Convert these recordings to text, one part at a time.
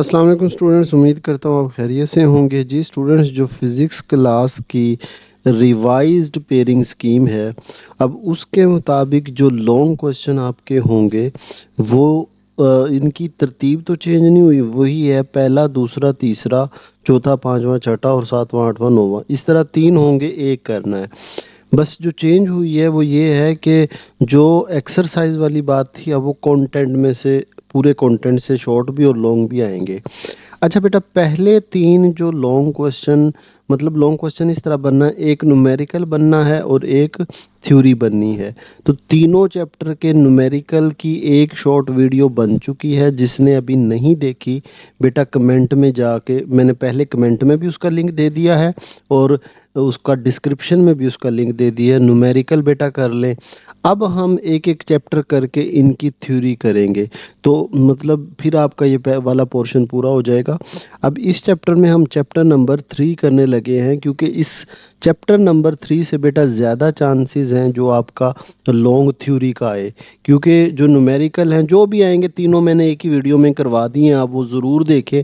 अस्सलाम वालेकुम स्टूडेंट्स, उम्मीद करता हूँ आप खैरियत से होंगे। जी स्टूडेंट्स, जो फिज़िक्स क्लास की रिवाइज्ड पेयरिंग स्कीम है, अब उसके मुताबिक जो लॉन्ग क्वेश्चन आपके होंगे वो इनकी तरतीब तो चेंज नहीं हुई, वही है पहला, दूसरा, तीसरा, चौथा, पांचवा, छठा और सातवां, आठवां, नौवां, इस तरह तीन होंगे, एक करना है। बस जो चेंज हुई है वो ये है कि जो एक्सरसाइज वाली बात थी, अब वो कंटेंट में से, पूरे कंटेंट से शॉर्ट भी और लॉन्ग भी आएंगे। अच्छा बेटा, पहले तीन जो लॉन्ग क्वेश्चन, मतलब लॉन्ग क्वेश्चन इस तरह बनना है, एक न्यूमेरिकल बनना है और एक थ्योरी बननी है। तो तीनों चैप्टर के न्यूमेरिकल की एक शॉर्ट वीडियो बन चुकी है। जिसने अभी नहीं देखी बेटा, कमेंट में जाके, मैंने पहले कमेंट में भी उसका लिंक दे दिया है और उसका डिस्क्रिप्शन में भी उसका लिंक दे दिया है। न्यूमेरिकल बेटा कर लें। अब हम एक एक चैप्टर करके इनकी थ्योरी करेंगे, तो मतलब फिर आपका ये वाला पोर्शन पूरा हो जाएगा। अब इस चैप्टर में हम चैप्टर नंबर 3 करने लगे हैं, क्योंकि इस चैप्टर नंबर 3 से बेटा ज़्यादा चांसेस हैं जो आपका लॉन्ग थ्योरी का आए। क्योंकि जो न्यूमेरिकल हैं जो भी आएंगे, तीनों मैंने एक ही वीडियो में करवा दिए हैं, आप वो ज़रूर देखें।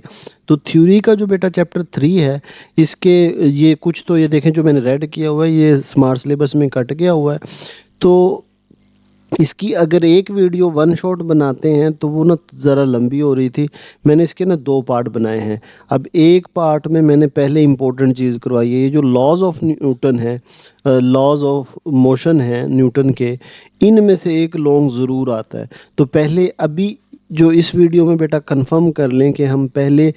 तो थ्योरी का जो बेटा चैप्टर 3 है, इसके ये कुछ तो ये देखें, जो मैंने रेड किया हुआ है ये स्मार्ट सिलेबस में कट गया हुआ है। तो इसकी अगर एक वीडियो वन शॉट बनाते हैं तो वो ना ज़रा लंबी हो रही थी। मैंने इसके ना दो पार्ट बनाए हैं। अब एक पार्ट में मैंने पहले इंपॉर्टेंट चीज़ करवाई है, ये जो लॉज ऑफ न्यूटन है, लॉज ऑफ मोशन है न्यूटन के, इनमें से एक लॉन्ग ज़रूर आता है। तो पहले अभी जो इस वीडियो में बेटा कंफर्म कर लें कि हम पहले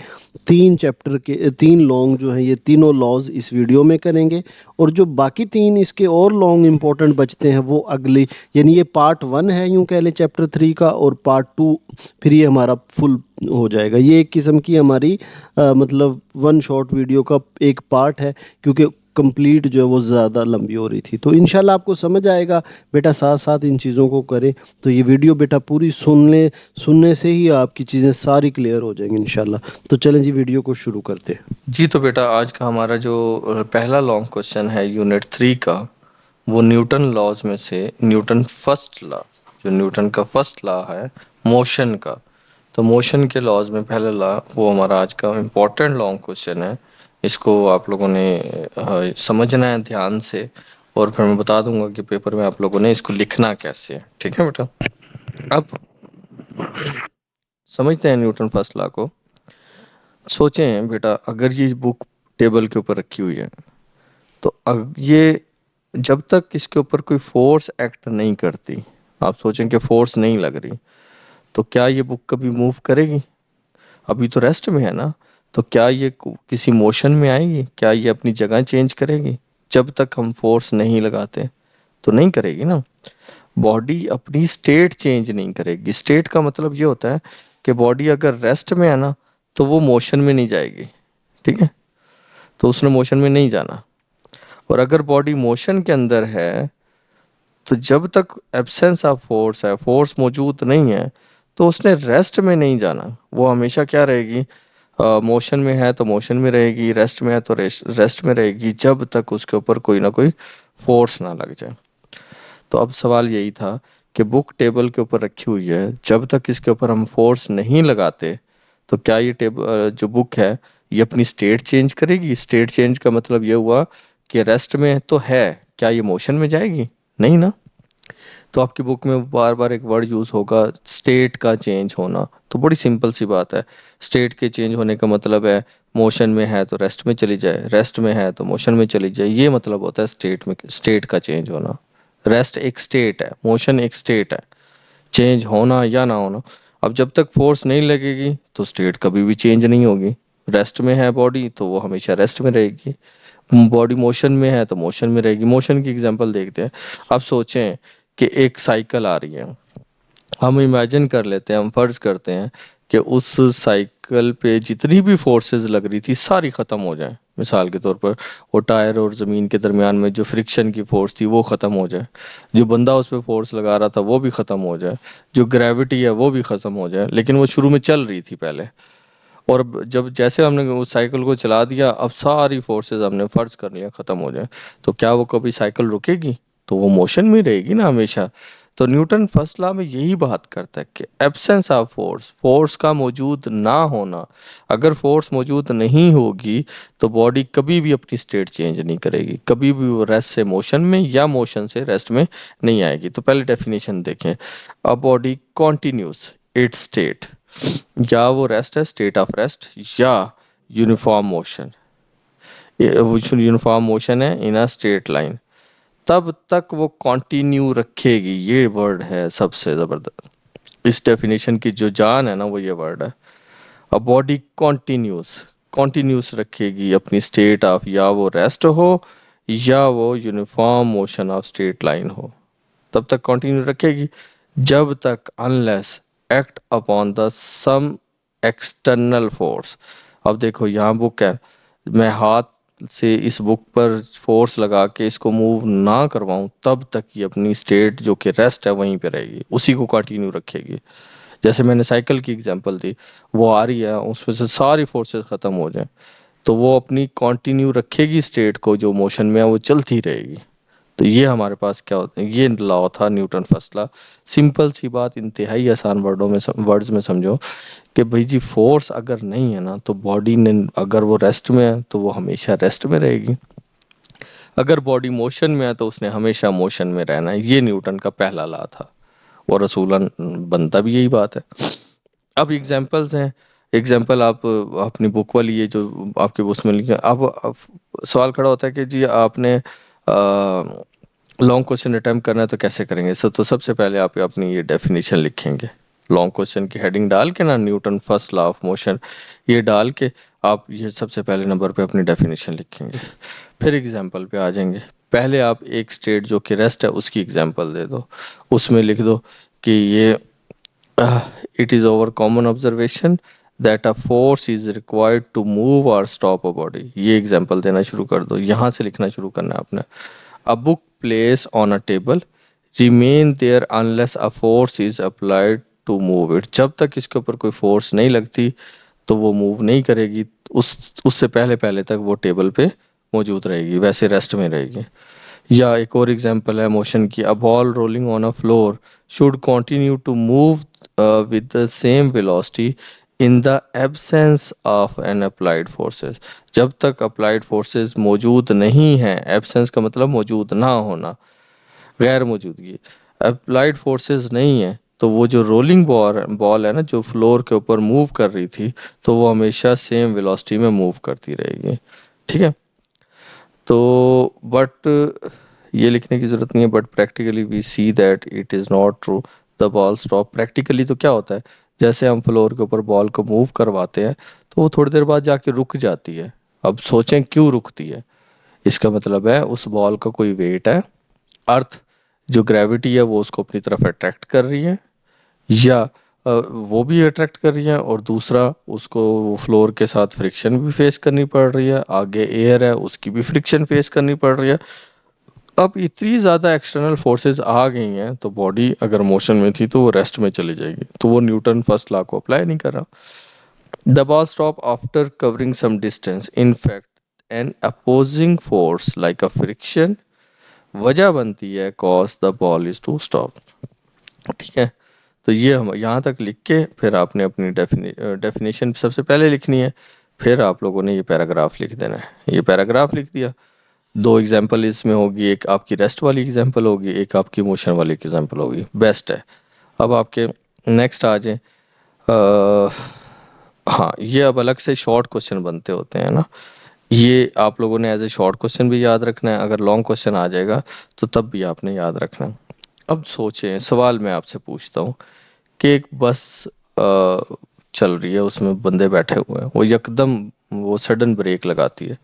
तीन चैप्टर के तीन लॉन्ग जो हैं, ये तीनों लॉज इस वीडियो में करेंगे। और जो बाकी तीन इसके और लॉन्ग इंपॉर्टेंट बचते हैं वो अगली, यानी ये पार्ट 1 है यूं कह लें चैप्टर 3 का, और पार्ट 2 फिर ये हमारा फुल हो जाएगा। ये एक किस्म की हमारी मतलब वन शॉट वीडियो का एक पार्ट है, क्योंकि कंप्लीट जो है वो ज़्यादा लंबी हो रही थी। तो इंशाल्लाह आपको समझ आएगा बेटा, साथ साथ इन चीज़ों को करें तो ये वीडियो बेटा पूरी सुनने से ही आपकी चीज़ें सारी क्लियर हो जाएंगी इंशाल्लाह। तो चलें जी, वीडियो को शुरू करते हैं। जी तो बेटा आज का हमारा जो पहला लॉन्ग क्वेश्चन है यूनिट 3 का, वो न्यूटन लॉज में से न्यूटन फर्स्ट लॉ, जो न्यूटन का फर्स्ट लॉ है मोशन का। तो मोशन के लॉज में पहला लॉ, वो हमारा आज का इम्पोर्टेंट लॉन्ग क्वेश्चन है। इसको आप लोगों ने समझना है ध्यान से, और फिर मैं बता दूंगा कि पेपर में आप लोगों ने इसको लिखना कैसे है। ठीक है बेटा? अब समझते हैं न्यूटन फर्स्ट लॉ को। सोचें बेटा, अगर ये बुक टेबल के ऊपर रखी हुई है, तो ये जब तक इसके ऊपर कोई फोर्स एक्ट नहीं करती, आप सोचें कि फोर्स नहीं लग रही, तो क्या ये बुक कभी मूव करेगी? अभी तो रेस्ट में है ना। तो क्या ये किसी मोशन में आएगी? क्या ये अपनी जगह चेंज करेगी? जब तक हम फोर्स नहीं लगाते तो नहीं करेगी ना। बॉडी अपनी स्टेट चेंज नहीं करेगी। स्टेट का मतलब ये होता है कि बॉडी अगर रेस्ट में है ना, तो वो मोशन में नहीं जाएगी। ठीक है? तो उसने मोशन में नहीं जाना। और अगर बॉडी मोशन के अंदर है, तो जब तक एब्सेंस ऑफ फोर्स है, फोर्स मौजूद नहीं है, तो उसने रेस्ट में नहीं जाना। वो हमेशा क्या रहेगी? मोशन में है तो मोशन में रहेगी, रेस्ट में है तो रेस्ट में रहेगी, जब तक उसके ऊपर कोई ना कोई फोर्स ना लग जाए। तो अब सवाल यही था कि बुक टेबल के ऊपर रखी हुई है, जब तक इसके ऊपर हम फोर्स नहीं लगाते, तो क्या ये टेबल जो बुक है, ये अपनी स्टेट चेंज करेगी? स्टेट चेंज का मतलब ये हुआ कि रेस्ट में तो है, क्या ये मोशन में जाएगी? नहीं ना। तो आपकी बुक में बार बार एक वर्ड यूज होगा, स्टेट का चेंज होना। तो बड़ी सिंपल सी बात है, स्टेट के चेंज होने का मतलब है मोशन में है तो रेस्ट में चली जाए, रेस्ट में है तो मोशन में चली जाए। ये मतलब होता है स्टेट में, स्टेट का चेंज होना। रेस्ट एक स्टेट है, मोशन एक स्टेट है, चेंज होना या ना होना। अब जब तक फोर्स नहीं लगेगी तो स्टेट कभी भी चेंज नहीं होगी। रेस्ट में है बॉडी तो वो हमेशा रेस्ट में रहेगी, बॉडी मोशन में है तो मोशन में रहेगी। मोशन की एग्जांपल देखते हैं। आप सोचें कि एक साइकिल आ रही है, हम इमेजिन कर लेते हैं, हम फर्ज करते हैं कि उस साइकिल पे जितनी भी फोर्सेस लग रही थी सारी खत्म हो जाए। मिसाल के तौर पर वो टायर और ज़मीन के दरमियान में जो फ्रिक्शन की फोर्स थी वो ख़त्म हो जाए, जो बंदा उस पर फोर्स लगा रहा था वो भी ख़त्म हो जाए, जो ग्रेविटी है वो भी ख़त्म हो जाए। लेकिन वो शुरू में चल रही थी पहले, और अब जब जैसे हमने उस साइकिल को चला दिया, अब सारी फोर्सेस हमने फर्ज कर लिया ख़त्म हो जाए, तो क्या वो कभी साइकिल रुकेगी? तो वो मोशन में रहेगी ना हमेशा। तो न्यूटन फर्स्ट लॉ में यही बात करता है कि एब्सेंस ऑफ फोर्स, फोर्स का मौजूद ना होना, अगर फोर्स मौजूद नहीं होगी तो बॉडी कभी भी अपनी स्टेट चेंज नहीं करेगी, कभी भी वो रेस्ट से मोशन में या मोशन से रेस्ट में नहीं आएगी। तो पहले डेफिनेशन देखें, a body continuous it's state, या वो रेस्ट है, स्टेट ऑफ रेस्ट, या यूनिफॉर्म मोशन, यूनिफॉर्म मोशन है इन अ स्ट्रेट लाइन, तब तक वो कंटिन्यू रखेगी। ये वर्ड है सबसे जबरदस्त, इस डेफिनेशन की जो जान है ना वो ये वर्ड है। अ बॉडी कॉन्टिन्यूस, कॉन्टिन्यूस रखेगी अपनी स्टेट ऑफ, या वो रेस्ट हो या वो uniform motion of straight line हो, तब तक कंटिन्यू रखेगी जब तक unless act upon the some external force. अब देखो यहाँ बुक है, मैं हाथ से इस बुक पर फोर्स लगा के इसको मूव ना करवाऊं तब तक ये अपनी स्टेट जो कि रेस्ट है वहीं पे रहेगी, उसी को कंटिन्यू रखेगी। जैसे मैंने साइकिल की एग्जांपल दी, वो आ रही है उसमें से सारी फोर्सेस खत्म हो जाए तो वो अपनी कंटिन्यू रखेगी स्टेट को, जो मोशन में है वो चलती रहेगी। तो ये हमारे पास क्या होता है, ये लॉ था न्यूटन फर्स्ट लॉ। सिंपल सी बात, इंतहाई आसान वर्डों में वर्ड्स में समझो कि भाई जी फोर्स अगर नहीं है ना तो बॉडी ने, अगर वो रेस्ट में है तो वो हमेशा रेस्ट में रहेगी, अगर बॉडी मोशन में है तो उसने हमेशा मोशन में रहना है। ये न्यूटन का पहला लॉ था और रसूलन बनता भी यही बात है। अब एग्जांपल्स हैं, एग्जांपल आप अपनी बुक वाली ये जो आपके उसमें लिखे, अब सवाल खड़ा होता है कि जी आपने लॉन्ग क्वेश्चन अटेम्प्ट करना है तो कैसे करेंगे सर। तो सबसे पहले आप अपनी ये डेफिनेशन लिखेंगे, लॉन्ग क्वेश्चन की हेडिंग डाल के ना, Newton first law of motion ये डाल के आप ये सबसे पहले नंबर पे अपनी डेफिनेशन लिखेंगे, फिर एग्जांपल पे आ जाएंगे। पहले आप एक स्टेट जो कि रेस्ट है उसकी एग्जांपल दे दो, उसमें लिख दो कि ये it is our common observation that a force is required to move or stop a body। ये एग्जांपल देना शुरू कर दो, यहाँ से लिखना शुरू करना है आपने। A book placed on a table remain there unless a force is applied to move it। जब तक इसके ऊपर कोई फोर्स नहीं लगती तो वो मूव नहीं करेगी, उससे पहले पहले तक वो टेबल पे मौजूद रहेगी, वैसे रेस्ट में रहेगी। या एक और एग्जांपल है मोशन की, a ball rolling on a floor should continue to move with the same velocity in the absence of an applied forces. जब तक अप्लाइड फोर्सेस मौजूद नहीं है, एब्सेंस का मतलब मौजूद ना होना, गैर मौजूदगी, अप्लाइड फोर्सेस नहीं है तो वो जो रोलिंग बॉल बॉल है ना जो फ्लोर के ऊपर मूव कर रही थी, तो वो हमेशा सेम वेलोसिटी में मूव करती रहेगी। ठीक है, तो बट ये लिखने की ज़रूरत नहीं है, but practically we see that it is not true, the ball stop. Practically तो क्या होता है, जैसे हम फ्लोर के ऊपर बॉल को मूव करवाते हैं तो वो थोड़ी देर बाद जाके रुक जाती है। अब सोचें क्यों रुकती है, इसका मतलब है उस बॉल का कोई वेट है, अर्थ जो ग्रेविटी है वो उसको अपनी तरफ अट्रैक्ट कर रही है, या वो भी अट्रैक्ट कर रही है, और दूसरा उसको फ्लोर के साथ फ्रिक्शन भी फेस करनी पड़ रही है, आगे एयर है उसकी भी फ्रिक्शन फेस करनी पड़ रही है। अब इतनी ज़्यादा एक्सटर्नल फोर्सेस आ गई हैं तो बॉडी अगर मोशन में थी तो वो रेस्ट में चली जाएगी, तो वो न्यूटन फर्स्ट लॉ को अप्लाई नहीं कर रहा। The ball stop after covering some distance, in fact an opposing force like a friction वजह बनती है cause the ball is to stop. ठीक है, तो ये हम यहाँ तक लिख के फिर आपने अपनी डेफिनेशन सबसे पहले लिखनी है, फिर आप लोगों ने ये पैराग्राफ लिख देना है। ये पैराग्राफ लिख दिया, दो एग्जाम्पल इसमें होगी, एक आपकी रेस्ट वाली एग्जाम्पल होगी, एक आपकी मोशन वाली एग्जाम्पल होगी, बेस्ट है। अब आपके नेक्स्ट आ जाए, हाँ ये अब अलग से शॉर्ट क्वेश्चन बनते होते हैं ना, ये आप लोगों ने एज ए शॉर्ट क्वेश्चन भी याद रखना है, अगर लॉन्ग क्वेश्चन आ जाएगा तो तब भी आपने याद रखना है। अब सोचें, सवाल मैं आपसे पूछता हूँ कि एक बस चल रही है, उसमें बंदे बैठे हुए हैं, वो यकदम वो सडन ब्रेक लगाती है।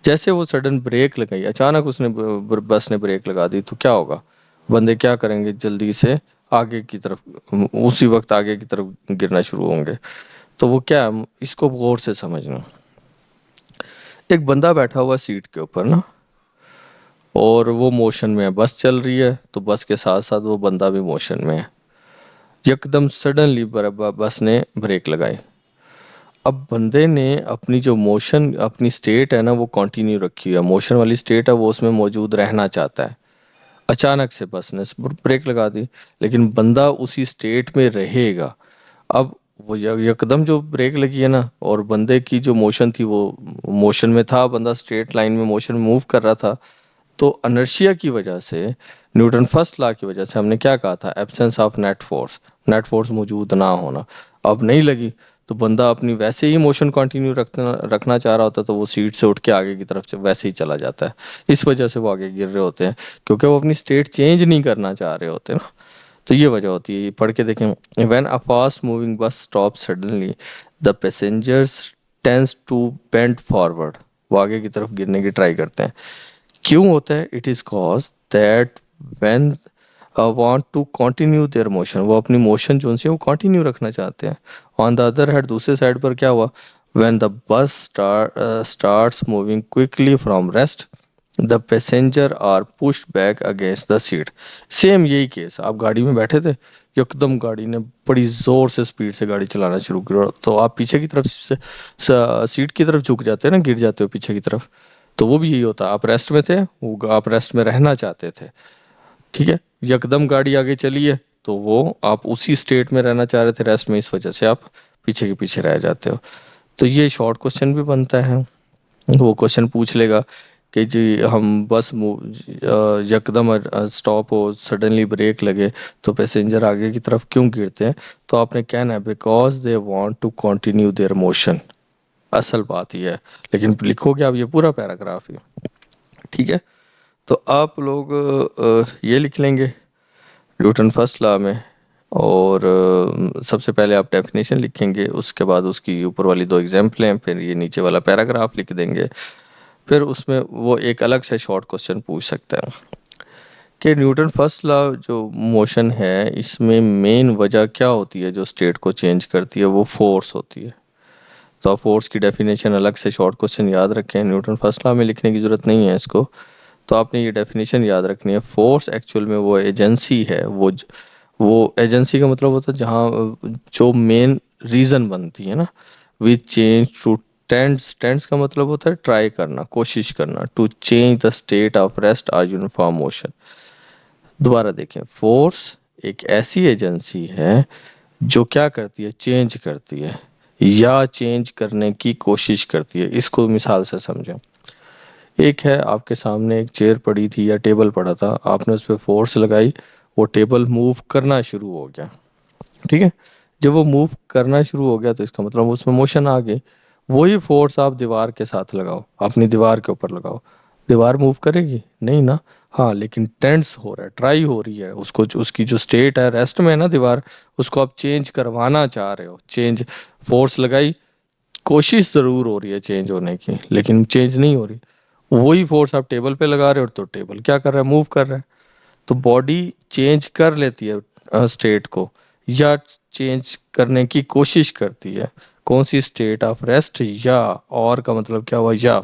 जैसे वो सडन ब्रेक लगाई, अचानक उसने बस ने ब्रेक लगा दी, तो क्या होगा, बंदे क्या करेंगे, जल्दी से आगे की तरफ, उसी वक्त आगे की तरफ गिरना शुरू होंगे। तो वो क्या है, इसको गौर से समझना। एक बंदा बैठा हुआ सीट के ऊपर ना, और वो मोशन में है, बस चल रही है तो बस के साथ साथ वो बंदा भी मोशन में है। एकदम सडनली बस ने ब्रेक लगाई। अब बंदे ने अपनी जो मोशन, अपनी स्टेट है ना वो कंटिन्यू रखी है, मोशन वाली स्टेट है वो उसमें मौजूद रहना चाहता है, अचानक से बस ने ब्रेक लगा दी, लेकिन बंदा उसी स्टेट में रहेगा। अब वो यकदम जो ब्रेक लगी है ना, और बंदे की जो मोशन थी वो मोशन में था, बंदा स्ट्रेट लाइन में मोशन मूव कर रहा था। तो अनर्शिया की वजह से, न्यूटन फर्स्ट लॉ की वजह से, हमने क्या कहा था, एब्सेंस ऑफ नेट फोर्स मौजूद ना होना। अब नहीं लगी, तो बंदा अपनी वैसे ही मोशन कंटिन्यू रखना रखना चाह रहा होता, तो वो सीट से उठ के आगे की तरफ से वैसे ही चला जाता है। इस वजह से वो आगे गिर रहे होते हैं, क्योंकि वो अपनी स्टेट चेंज नहीं करना चाह रहे होते ना। तो ये वजह होती है, ये पढ़ के देखें। When a fast moving bus stop suddenly, the passengers tends to bend forward, वो आगे की तरफ गिरने की ट्राई करते हैं। क्यों होता है? It is cause that when want to continue their motion, वो अपनी मोशन जो उनसे वो कंटिन्यू रखना चाहते हैं। ऑन द अदर हैंड, दूसरे साइड पर क्या हुआ, when the bus starts moving quickly from rest, the passenger are pushed back against the seat. Same यही केस, आप गाड़ी में बैठे थे, एकदम गाड़ी ने बड़ी जोर से स्पीड से गाड़ी चलाना शुरू किया, तो आप पीछे की तरफ से सीट की तरफ झुक जाते हैं ना, गिर जाते हो पीछे की तरफ। तो वो भी यही होता, आप रेस्ट में थे, वो आप रेस्ट में रहना चाहते थे, ठीक है, यकदम गाड़ी आगे चली है, तो वो आप उसी स्टेट में रहना चाह रहे थे रेस्ट में, इस वजह से आप पीछे के पीछे रह जाते हो। तो ये शॉर्ट क्वेश्चन भी बनता है। वो क्वेश्चन पूछ लेगा कि जी हम बस यकदम स्टॉप हो, सडनली ब्रेक लगे, तो पैसेंजर आगे की तरफ क्यों गिरते हैं? तो आपने कहना है because they want to continue their motion. असल बात ये है, लेकिन लिखोगे आप ये पूरा पैराग्राफ ही, ठीक है। तो आप लोग ये लिख लेंगे न्यूटन फर्स्ट लॉ में, और सबसे पहले आप डेफिनेशन लिखेंगे, उसके बाद उसकी ऊपर वाली दो एग्जाम्पल हैं, फिर ये नीचे वाला पैराग्राफ लिख देंगे। फिर उसमें वो एक अलग से शॉर्ट क्वेश्चन पूछ सकते हैं कि न्यूटन फर्स्ट लॉ जो मोशन है, इसमें मेन वजह क्या होती है जो स्टेट को चेंज करती है? वो फोर्स होती है। तो आप फोर्स की डेफिनेशन अलग से शॉर्ट क्वेश्चन याद रखें, न्यूटन फर्स्ट लॉ में लिखने की ज़रूरत नहीं है इसको। तो आपने ये डेफिनेशन याद रखनी है। फोर्स एक्चुअल में वो एजेंसी है, वो एजेंसी का मतलब होता है जहाँ जो मेन रीज़न बनती है ना, विच चेंज टू टेंस का मतलब होता है ट्राई करना, कोशिश करना, to change the state of rest और यूनिफॉर्म मोशन। दोबारा देखें, फोर्स एक ऐसी एजेंसी है जो क्या करती है, चेंज करती है या चेंज करने की कोशिश करती है। इसको मिसाल से समझें। एक है आपके सामने एक चेयर पड़ी थी या टेबल पड़ा था, आपने उस पर फोर्स लगाई, वो टेबल मूव करना शुरू हो गया, ठीक है। जब वो मूव करना शुरू हो गया, तो इसका मतलब उसमें मोशन आ गई। वही फोर्स आप दीवार के साथ लगाओ, अपनी दीवार के ऊपर लगाओ, दीवार मूव करेगी नहीं ना। हाँ, लेकिन टेंस हो रहा है, ट्राई हो रही है, उसको उसकी जो स्टेट है रेस्ट में है ना दीवार, उसको आप चेंज करवाना चाह रहे हो। चेंज, फोर्स लगाई, कोशिश जरूर हो रही है चेंज होने की, लेकिन चेंज नहीं हो रही। वही फोर्स आप टेबल पे लगा रहे हो, तो टेबल क्या कर रहा है, मूव कर रहा है। तो बॉडी चेंज कर लेती है स्टेट को, या चेंज करने की कोशिश करती है। कौन सी स्टेट ऑफ रेस्ट, या और का मतलब क्या हुआ, या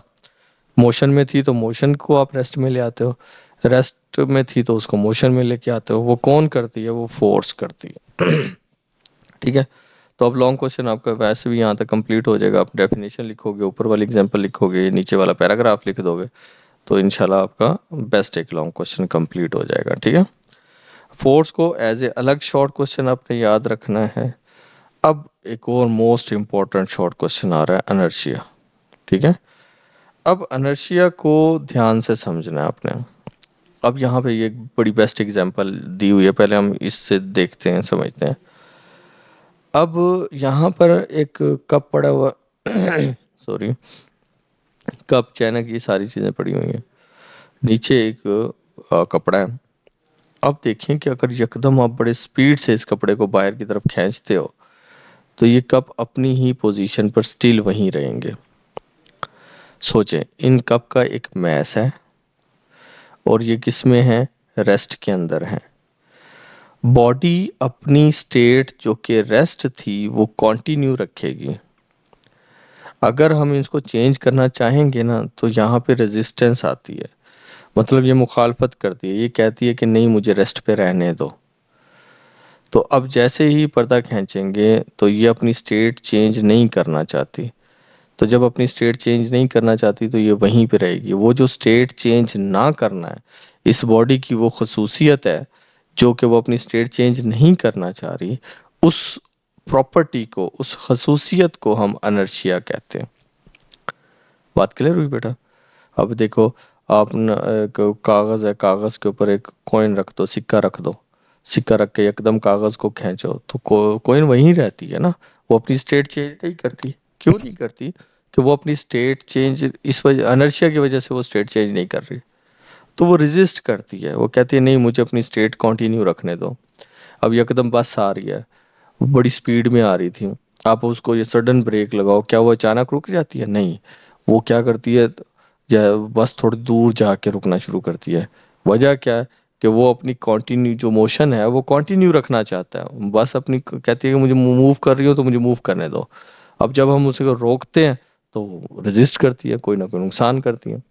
मोशन में थी तो मोशन को आप रेस्ट में ले आते हो, रेस्ट में थी तो उसको मोशन में लेके आते हो। वो कौन करती है? वो फोर्स करती है। ठीक है। तो अब लॉन्ग क्वेश्चन आपका वैसे भी यहाँ तक कंप्लीट हो जाएगा। आप डेफिनेशन लिखोगे, ऊपर वाली एग्जांपल लिखोगे, नीचे वाला पैराग्राफ लिख दोगे, तो इंशाल्लाह आपका बेस्ट एक लॉन्ग क्वेश्चन कंप्लीट हो जाएगा, ठीक है। फोर्स को एज ए अलग शॉर्ट क्वेश्चन आपने याद रखना है। अब एक और मोस्ट इम्पोर्टेंट शॉर्ट क्वेश्चन आ रहा है, अनर्शिया, ठीक है। अब अनर्शिया को ध्यान से समझना है आपने। अब यहाँ पे ये एक बड़ी बेस्ट एग्जांपल दी हुई है, पहले हम इससे देखते हैं, समझते हैं। अब यहाँ पर एक कप पड़ा हुआ, सॉरी, कप, चैनक, ये सारी चीज़ें पड़ी हुई हैं। नीचे एक कपड़ा है। अब देखें कि अगर यकदम आप बड़े स्पीड से इस कपड़े को बाहर की तरफ खींचते हो, तो ये कप अपनी ही पोजीशन पर स्टिल वहीं रहेंगे। सोचें, इन कप का एक मैस है, और ये किस में है, रेस्ट के अंदर है। बॉडी अपनी स्टेट जो कि रेस्ट थी वो कंटिन्यू रखेगी। अगर हम इसको चेंज करना चाहेंगे ना, तो यहाँ पे रेजिस्टेंस आती है, मतलब ये मुखालफत करती है, ये कहती है कि नहीं, मुझे रेस्ट पे रहने दो। तो अब जैसे ही पर्दा खींचेंगे, तो ये अपनी स्टेट चेंज नहीं करना चाहती, तो जब अपनी स्टेट चेंज नहीं करना चाहती तो ये वहीं पे रहेगी। वो जो स्टेट चेंज ना करना है, इस बॉडी की वो खसूसियत है जो कि वो अपनी स्टेट चेंज नहीं करना चाह रही, उस प्रॉपर्टी को, उस खसूसियत को हम अनर्शिया कहते हैं। बात क्लियर हुई बेटा? अब देखो, आप न एक कागज़ है, कागज़ के ऊपर एक कॉइन रख दो, सिक्का रख दो, सिक्का रख के एकदम कागज़ को खींचो तो कॉइन वहीं रहती है ना, वो अपनी स्टेट चेंज नहीं करती। क्यों नहीं करती? कि वो अपनी स्टेट चेंज, इस वजह अनर्शिया की वजह से वो स्टेट चेंज नहीं कर रही, तो वो रेजिस्ट करती है, वो कहती है नहीं मुझे अपनी स्टेट कंटिन्यू रखने दो। अब एकदम बस आ रही है, वो बड़ी स्पीड में आ रही थी, आप उसको ये सडन ब्रेक लगाओ, क्या वो अचानक रुक जाती है? नहीं, वो क्या करती है, बस थोड़ी दूर जाके रुकना शुरू करती है। वजह क्या है? कि वो अपनी कंटिन्यू जो मोशन है वो कंटिन्यू रखना चाहता है, बस अपनी कहती है कि मुझे मूव कर रही हो तो मुझे मूव करने दो। अब जब हम उसे रोकते हैं तो रेजिस्ट करती है, कोई ना कोई नुकसान करती है।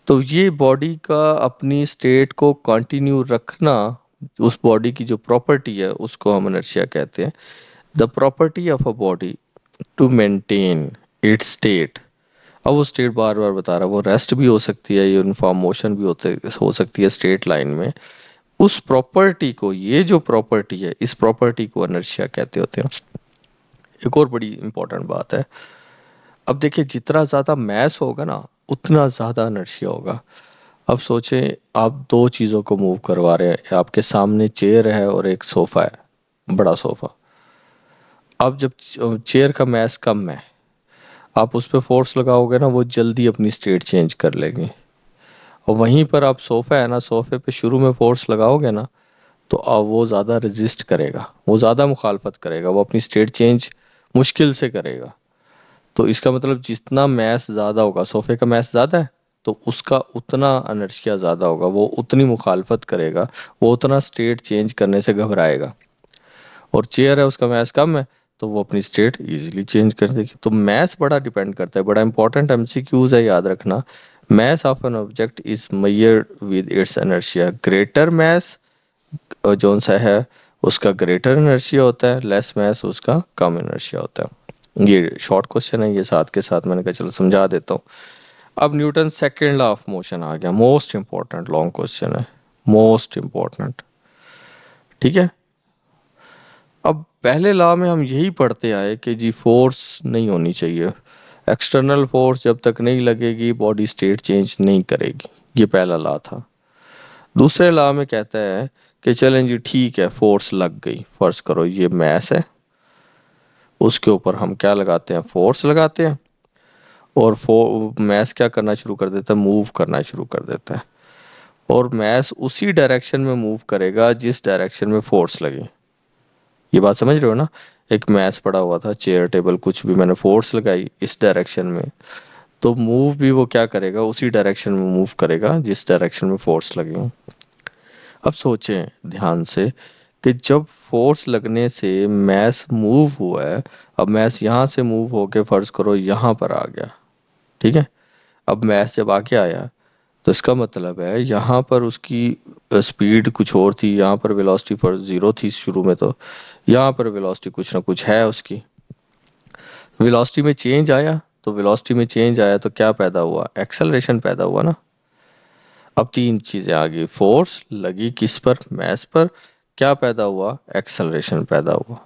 तो ये बॉडी का अपनी स्टेट को कंटिन्यू रखना, उस बॉडी की जो प्रॉपर्टी है उसको हम इनर्शिया कहते हैं। The property of a body to maintain its state. अब वो स्टेट बार बार बता रहा है, वो रेस्ट भी हो सकती है, यूनिफॉर्म मोशन भी होते हो सकती है स्ट्रेट लाइन में। उस प्रॉपर्टी को, ये जो प्रॉपर्टी है, इस प्रॉपर्टी को इनर्शिया कहते होते हैं। एक और बड़ी इंपॉर्टेंट बात है, अब देखिए जितना ज़्यादा मैस होगा ना उतना ज़्यादा इनर्शिया होगा। अब सोचें, आप दो चीज़ों को मूव करवा रहे हैं, आपके सामने चेयर है और एक सोफ़ा है, बड़ा सोफ़ा। अब जब चेयर का मैस कम है, आप उस पर फोर्स लगाओगे ना, वो जल्दी अपनी स्टेट चेंज कर लेगी। और वहीं पर आप सोफ़ा है ना, सोफ़े पे शुरू में फोर्स लगाओगे ना, तो अब वो ज़्यादा रेजिस्ट करेगा, वो ज़्यादा मुखालफत करेगा, वो अपनी स्टेट चेंज मुश्किल से करेगा। तो इसका मतलब जितना मैस ज़्यादा होगा, सोफ़े का मैस ज़्यादा है तो उसका उतना इनर्शिया ज़्यादा होगा, वो उतनी मुखालफत करेगा, वो उतना स्टेट चेंज करने से घबराएगा। और चेयर है, उसका मैस कम है, तो वो अपनी स्टेट इजीली चेंज कर देगी। तो मैस बड़ा डिपेंड करता है, बड़ा इंपॉर्टेंट एमसीक्यूज है, याद रखना। Mass of an object is measured with its inertia. Greater mass जो सा है उसका ग्रेटर इनर्शिया होता है, लेस मैस उसका कम इनर्शिया होता है। ये शॉर्ट क्वेश्चन है, ये साथ के साथ मैंने कहा चलो समझा देता हूँ। अब Newton second law of motion आ गया, मोस्ट इंपॉर्टेंट लॉन्ग क्वेश्चन है, मोस्ट इंपॉर्टेंट। ठीक है, अब पहले लॉ में हम यही पढ़ते आए कि जी फोर्स नहीं होनी चाहिए, एक्सटर्नल फोर्स जब तक नहीं लगेगी बॉडी स्टेट चेंज नहीं करेगी, ये पहला लॉ था। दूसरे लॉ में कहता है कि चलें जी ठीक है, फोर्स लग गई, फर्ज करो ये मैस है, उसके ऊपर हम क्या लगाते हैं, फोर्स लगाते हैं, और मैस क्या करना शुरू कर देता है, मूव करना शुरू कर देता है। और मैस उसी डायरेक्शन में मूव करेगा जिस डायरेक्शन में फोर्स लगे। ये बात समझ रहे हो ना? एक मैस पड़ा हुआ था, चेयर टेबल कुछ भी, मैंने फोर्स लगाई इस डायरेक्शन में, तो मूव भी वो क्या करेगा, उसी डायरेक्शन में मूव करेगा जिस डायरेक्शन में फोर्स लगे। अब सोचें ध्यान से कि जब फोर्स लगने से मैस मूव हुआ है, अब मैस यहाँ से मूव होके फर्ज करो यहाँ पर आ गया, ठीक है। अब मैस जब आके आया तो इसका मतलब है यहाँ पर उसकी स्पीड कुछ और थी, यहाँ पर वेलोसिटी फर्स्ट जीरो थी शुरू में, तो यहाँ पर वेलोसिटी कुछ ना कुछ है उसकी। वेलोसिटी में चेंज आया, तो वेलोसिटी में चेंज आया तो क्या पैदा हुआ, एक्सेलरेशन पैदा हुआ ना। अब तीन चीजें आ गई, फोर्स लगी किस पर, मैस पर, क्या पैदा हुआ, एक्सेलरेशन पैदा हुआ।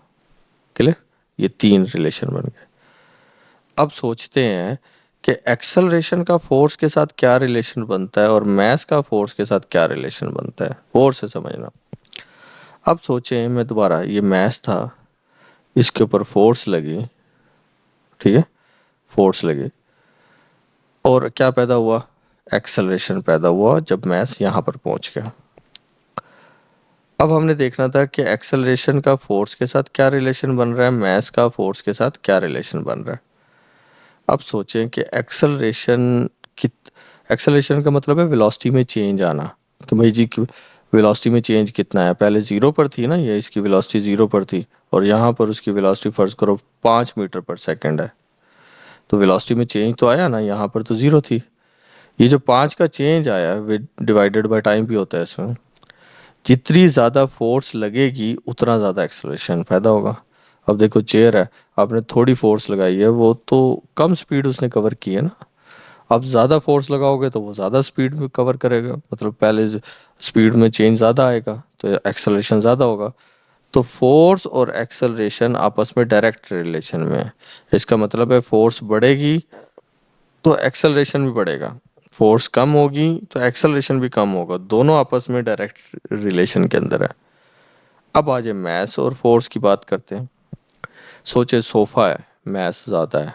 क्लियर? ये तीन रिलेशन बन गए। अब सोचते हैं कि एक्सेलरेशन का फोर्स के साथ क्या रिलेशन बनता है और मैस का फोर्स के साथ क्या रिलेशन बनता है, फोर्स से समझना। अब सोचें, मैं दोबारा, ये मैस था, इसके ऊपर फोर्स लगी, ठीक है, फोर्स लगी, और क्या पैदा हुआ, एक्सेलरेशन पैदा हुआ जब मैस यहाँ पर पहुंच गया। अब हमने देखना था कि एक्सेलरेशन का फोर्स के साथ क्या रिलेशन बन रहा है, मैस का फोर्स के साथ क्या रिलेशन बन रहा है। अब सोचें कि कित एक्सेलरेशन का मतलब है वेलोसिटी में चेंज आना, कि भाई जी वेलोसिटी में चेंज कितना है, पहले जीरो पर थी ना, ये इसकी वेलोसिटी जीरो पर थी, और यहाँ पर उसकी वेलोसिटी फर्ज करो 5 मीटर पर सेकंड है, तो वेलोसिटी में चेंज तो आया ना, यहाँ पर तो जीरो थी। ये जो 5 का चेंज आया डिवाइडेड बाय टाइम भी होता है इसमें, जितनी ज़्यादा फोर्स लगेगी उतना ज़्यादा एक्सेलरेशन पैदा होगा। अब देखो चेयर है, आपने थोड़ी फोर्स लगाई है, वो तो कम स्पीड उसने कवर की है ना। आप ज़्यादा फोर्स लगाओगे तो वो ज़्यादा स्पीड में कवर करेगा, मतलब पहले स्पीड में चेंज ज़्यादा आएगा तो एक्सेलरेशन ज़्यादा होगा। तो फोर्स और एक्सेलरेशन आपस में डायरेक्ट रिलेशन में है। इसका मतलब है फोर्स बढ़ेगी तो एक्सेलरेशन भी बढ़ेगा, फोर्स कम होगी तो एक्सेलरेशन भी कम होगा, दोनों आपस में डायरेक्ट रिलेशन के अंदर है। अब आ जाए मैस और फोर्स की बात करते हैं। सोचे सोफा है, मैस ज़्यादा है,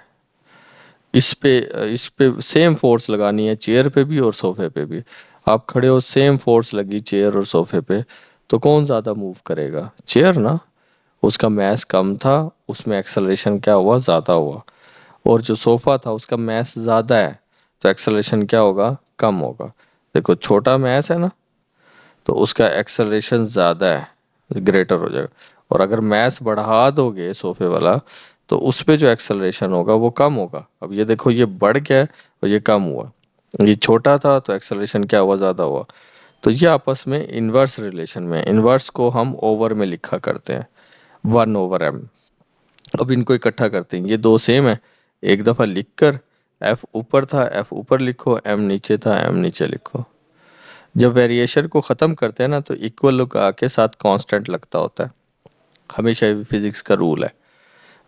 इस पे सेम फोर्स लगानी है, चेयर पे भी और सोफे पे भी। आप खड़े हो, सेम फोर्स लगी चेयर और सोफे पे, तो कौन ज़्यादा मूव करेगा? चेयर ना। उसका मैस कम था, उसमें एक्सेलरेशन क्या हुआ? ज़्यादा हुआ। और जो सोफा था उसका मैस ज़्यादा है, तो एक्सेलरेशन क्या होगा? कम होगा। देखो छोटा मैस है ना, तो उसका एक्सेलरेशन ज़्यादा है, ग्रेटर हो जाएगा। और अगर मैस बढ़ा दोगे सोफे वाला, तो उस पे जो एक्सेलरेशन होगा वो कम होगा। अब ये देखो, ये बढ़ गया है और ये कम हुआ। ये छोटा था तो एक्सेलरेशन क्या हुआ? ज़्यादा हुआ। तो ये आपस में इन्वर्स रिलेशन में, इन्वर्स को हम ओवर में लिखा करते हैं, 1/m। अब इनको इकट्ठा करते हैं, ये दो सेम है, एक दफ़ा लिख कर, एफ ऊपर था एफ ऊपर लिखो, एम नीचे था एम नीचे लिखो। जब वेरिएशन को ख़त्म करते हैं ना, तो इक्वल लगा के साथ कांस्टेंट लगता होता है, हमेशा ये फिजिक्स का रूल है।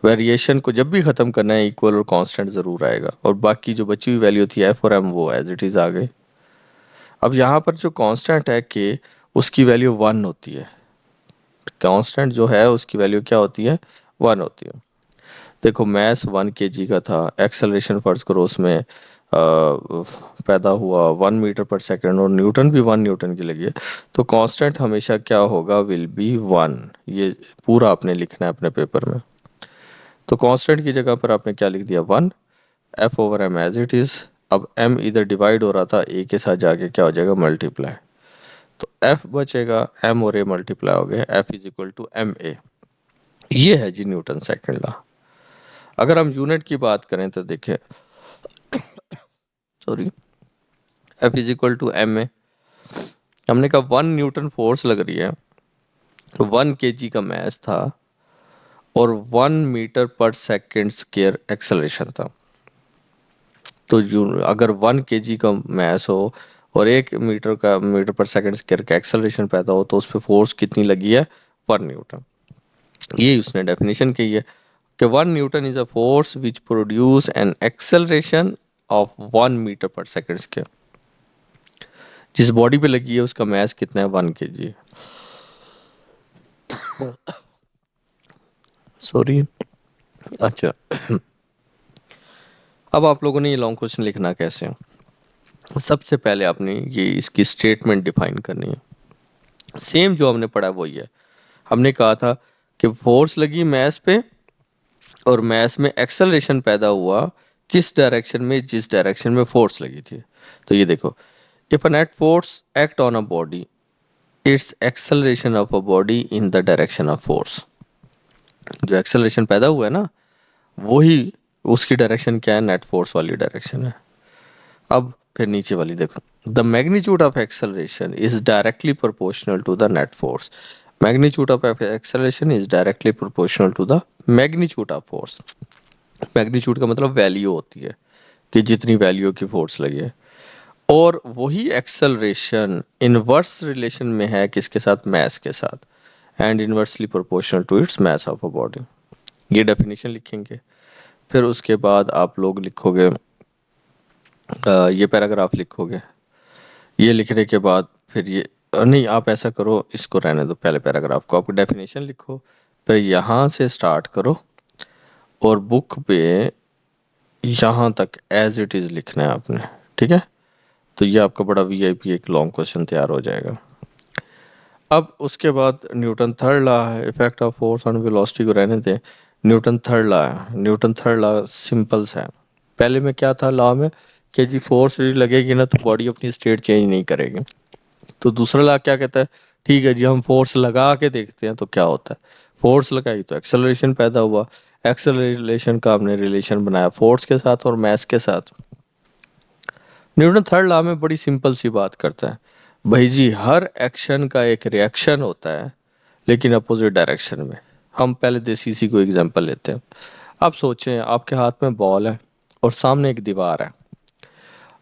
वेरिएशन को जब भी ख़त्म करना है, इक्वल और कांस्टेंट ज़रूर आएगा, और बाकी जो बची हुई वैल्यू थी एफ और एम, वो एज इट इज़ आ गई। अब यहाँ पर जो कांस्टेंट है के, उसकी वैल्यू 1 होती है। कांस्टेंट जो है उसकी वैल्यू क्या होती है? 1 होती है। देखो मैस 1 kg का था, एक्सेलरेशन फर्ज करो उसमें पैदा हुआ 1 मीटर पर सेकेंड, और न्यूटन भी 1 न्यूटन की लगी है, तो कांस्टेंट हमेशा क्या होगा? Will be 1। ये पूरा आपने लिखना है अपने पेपर में। तो कांस्टेंट की जगह पर आपने क्या लिख दिया? 1, F/m एज इट इज। अब m इधर डिवाइड हो रहा था, a के साथ जाके क्या हो जाएगा? मल्टीप्लाई। तो f बचेगा, m और a मल्टीप्लाई हो गए, F = ma। ये है जी न्यूटन सेकंड लॉ। अगर हम यूनिट की बात करें तो देखिए, सॉरी, F = ma। हमने कहा 1 न्यूटन फोर्स लग रही है, 1 kg का मास था, और 1 metre per second square acceleration था। तो अगर 1 kg का मास हो और 1 मीटर पर सेकेंड स्क्वायर का एक्सेलरेशन पैदा हो, तो उस पर फोर्स कितनी लगी है? 1 न्यूटन। ये उसने डेफिनेशन की है कि 1 newton is a force which produce an acceleration of 1 metre per second square. जिस बॉडी पे लगी है उसका मास कितना है? 1 kg। सॉरी। अच्छा, अब आप लोगों ने ये लॉन्ग क्वेश्चन लिखना कैसे है? सबसे पहले आपने ये इसकी स्टेटमेंट डिफाइन करनी है। सेम जो हमने पढ़ा वही है। हमने कहा था कि फोर्स लगी मैस पे, और मैस में एक्सेलरेशन पैदा हुआ किस डायरेक्शन में? जिस डायरेक्शन में फोर्स लगी थी। तो ये देखो, if a net force act on a body, it's acceleration of a body in the direction of force. जो एक्सेलरेशन पैदा हुआ है ना, वही उसकी डायरेक्शन क्या है? नेट फोर्स वाली डायरेक्शन है। अब फिर नीचे वाली देखो, the magnitude of acceleration is directly proportional to the net force. Magnitude of acceleration is directly proportional to the magnitude of force. Magnitude का मतलब वैल्यू होती है, कि जितनी वैल्यू की फोर्स लगी है। और वही एक्सेलरेशन इनवर्स रिलेशन में है किसके साथ? मैस के साथ। And inversely proportional to its mass of a body. ये डेफिनेशन लिखेंगे। फिर उसके बाद आप लोग लिखोगे, ये पैराग्राफ लिखोगे। ये लिखने के बाद फिर ये, नहीं आप ऐसा करो, इसको रहने दो, पहले पैराग्राफ को आप डेफिनेशन लिखो, फिर यहाँ से स्टार्ट करो, और बुक पे यहाँ तक एज इट इज़ लिखना है आपने। ठीक है? तो ये आपका बड़ा वीआईपी एक लॉन्ग क्वेश्चन तैयार हो जाएगा। अब उसके बाद न्यूटन थर्ड लॉ है, effect of force on velocity को रहने दें। न्यूटन थर्ड लॉ है। न्यूटन थर्ड लॉ सिंपल सा है। पहले में क्या था लॉ में, कि जी फोर्स लगेगी ना तो बॉडी अपनी स्टेट चेंज नहीं करेगी। तो दूसरा लॉ क्या कहता है? ठीक है जी, हम फोर्स लगा के देखते हैं तो क्या होता है। फोर्स लगाई तो एक्सेलरेशन पैदा हुआ, एक्सेलरेशन का हमने रिलेशन बनाया फोर्स के साथ और मास के साथ। न्यूटन थर्ड लॉ में बड़ी सिंपल सी बात करता है, भाई जी हर एक्शन का एक रिएक्शन होता है, लेकिन अपोजिट डायरेक्शन में। हम पहले देसी सी को एग्जांपल लेते हैं। अब सोचें आपके हाथ में बॉल है और सामने एक दीवार है।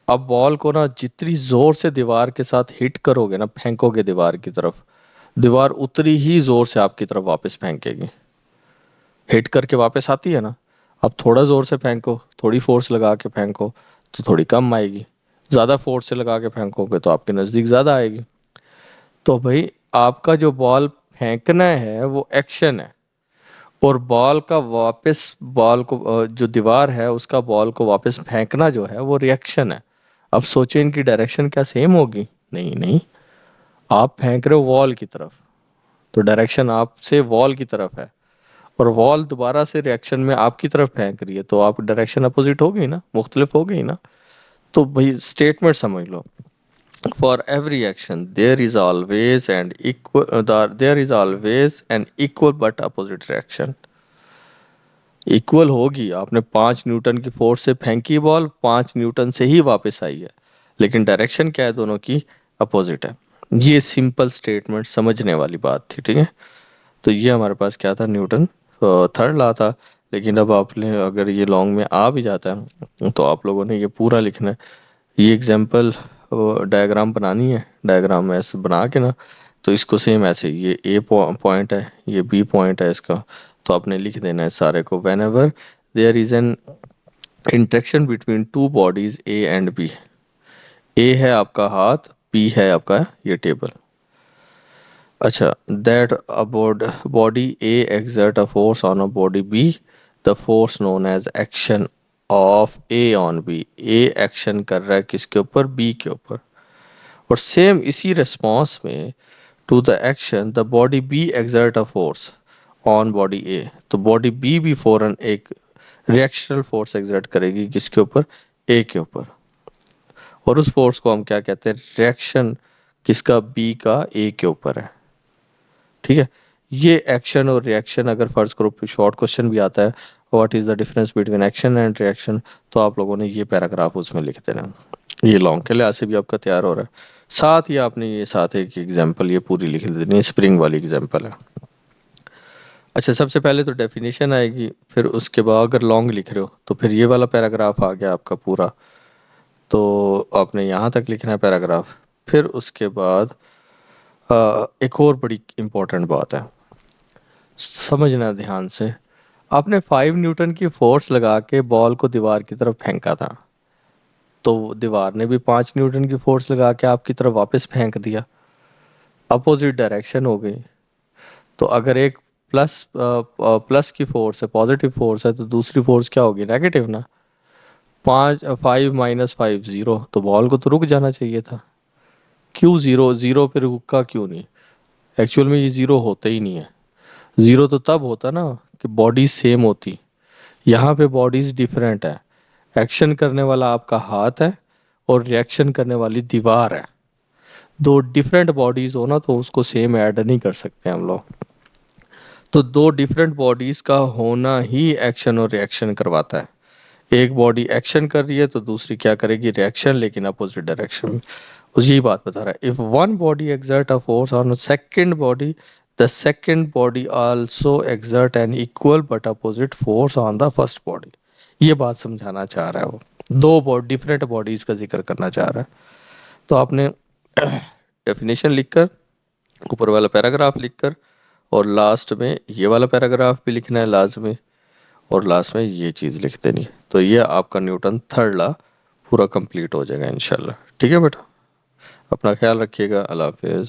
अब बॉल को ना जितनी जोर से दीवार के साथ हिट करोगे ना, फेंकोगे दीवार की तरफ, दीवार उतनी ही जोर से आपकी तरफ वापस फेंकेगी। हिट करके वापस आती है ना। अब थोड़ा जोर से फेंको, थोड़ी फोर्स लगा के फेंको तो थोड़ी कम आएगी। ज्यादा फोर्स से लगा के फेंकोगे तो आपके नजदीक ज्यादा आएगी। तो भाई आपका जो बॉल फेंकना है वो एक्शन है, और बॉल का वापस बॉल को जो दीवार है उसका बॉल को वापस फेंकना जो है वो रिएक्शन है। अब सोचिए इनकी डायरेक्शन क्या सेम होगी? नहीं नहीं। आप फेंक रहे हो वॉल की तरफ, तो डायरेक्शन आपसे वॉल की तरफ है, और वॉल दोबारा से रिएक्शन में आपकी तरफ फेंक रही है, तो आप डायरेक्शन अपोजिट हो गई ना, मुख्तलिफ हो गई ना। तो भाई स्टेटमेंट समझ लो। For every action, there is always an equal but opposite reaction. Equal होगी। आपने 5 न्यूटन की फोर्स से फेंकी बॉल, 5 न्यूटन से ही वापस आई है, लेकिन डायरेक्शन क्या है दोनों की? अपोजिट है। ये सिंपल स्टेटमेंट समझने वाली बात थी, ठीक है। तो ये हमारे पास क्या था? न्यूटन थर्ड लॉ था। लेकिन अब आपने अगर ये लॉन्ग में आ भी जाता है तो आप लोगों ने ये पूरा लिखना है। ये एग्जाम्पल डायग्राम बनानी है, डायग्राम में ऐसे बना के ना, तो इसको सेम ऐसे, ये ए पॉइंट है, ये बी पॉइंट है इसका, तो आपने लिख देना है सारे को। Whenever there is an interaction between two bodies A and B. A है आपका हाथ, बी है आपका ये टेबल। अच्छा, that about body A exert a force on a body B, the force known as action of A on B। A action कर रहा है किसके ऊपर? B के ऊपर। और सेम इसी रिस्पॉन्स में to the action the body B exert a force on body A, तो बॉडी बी भी फौरन एक रिएक्शनल फोर्स exert करेगी किसके ऊपर? ए के ऊपर। और उस फोर्स को हम क्या कहते हैं? रिएक्शन किसका? बी का ए के ऊपर है, ठीक है। ये एक्शन और रिएक्शन, अगर फर्ज करो शॉर्ट क्वेश्चन भी आता है, what is the difference between action and reaction, तो आप लोगों ने ये पैराग्राफ उसमें लिख देना। ये लॉन्ग के लिहाज से भी आपका तैयार हो रहा है। साथ ही आपने ये साथ एक एग्जांपल ये पूरी लिख देनी है, स्प्रिंग वाली एग्जांपल है। अच्छा, सबसे पहले तो डेफिनेशन आएगी, फिर उसके बाद अगर लॉन्ग लिख रहे हो तो फिर ये वाला पैराग्राफ आ गया आपका पूरा, तो आपने यहाँ तक लिखना है पैराग्राफ। फिर उसके बाद एक और बड़ी इंपॉर्टेंट बात है, समझना ध्यान से। आपने 5 न्यूटन की फोर्स लगा के बॉल को दीवार की तरफ फेंका था, तो दीवार ने भी 5 न्यूटन की फोर्स लगा के आपकी तरफ वापस फेंक दिया। अपोजिट डायरेक्शन हो गई। तो अगर एक प्लस की फोर्स है, पॉजिटिव फोर्स है, तो दूसरी फोर्स क्या होगी? नेगेटिव ना। 5 - 5 - 5 0, तो बॉल को तो रुक जाना चाहिए था। क्यों जीरो? जीरो पे रुका क्यों नहीं? एक्चुअल में ये जीरो होता ही नहीं है। जीरो तो तब होता ना कि बॉडी सेम होती। यहाँ पे बॉडीज डिफरेंट है। एक्शन करने वाला आपका हाथ है और रिएक्शन करने वाली दीवार है। दो डिफरेंट बॉडीज हो ना तो उसको सेम ऐड नहीं कर सकते हम लोग। तो दो डिफरेंट बॉडीज का होना ही एक्शन और रिएक्शन करवाता है। एक बॉडी एक्शन कर रही है तो दूसरी क्या करेगी? रिएक्शन, लेकिन अपोजिट डायरेक्शन में। उस यही बात बता रहा है। If one body exert a force on a second body, the second body also exert an equal but opposite force on the first body। ये बात समझाना चाह रहा है वो। दो डिफरेंट बॉडीज का जिक्र करना चाह रहा है। तो आपने डेफिनेशन लिखकर, ऊपर वाला पैराग्राफ लिखकर, और लास्ट में ये वाला पैराग्राफ भी लिखना है लाजमी, और लास्ट में ये चीज़ लिख देनी है। तो ये आपका न्यूटन थर्ड लॉ पूरा कंप्लीट हो जाएगा इंशाल्लाह। ठीक है बेटा, अपना ख्याल रखिएगा। अल्लाह हाफिज़।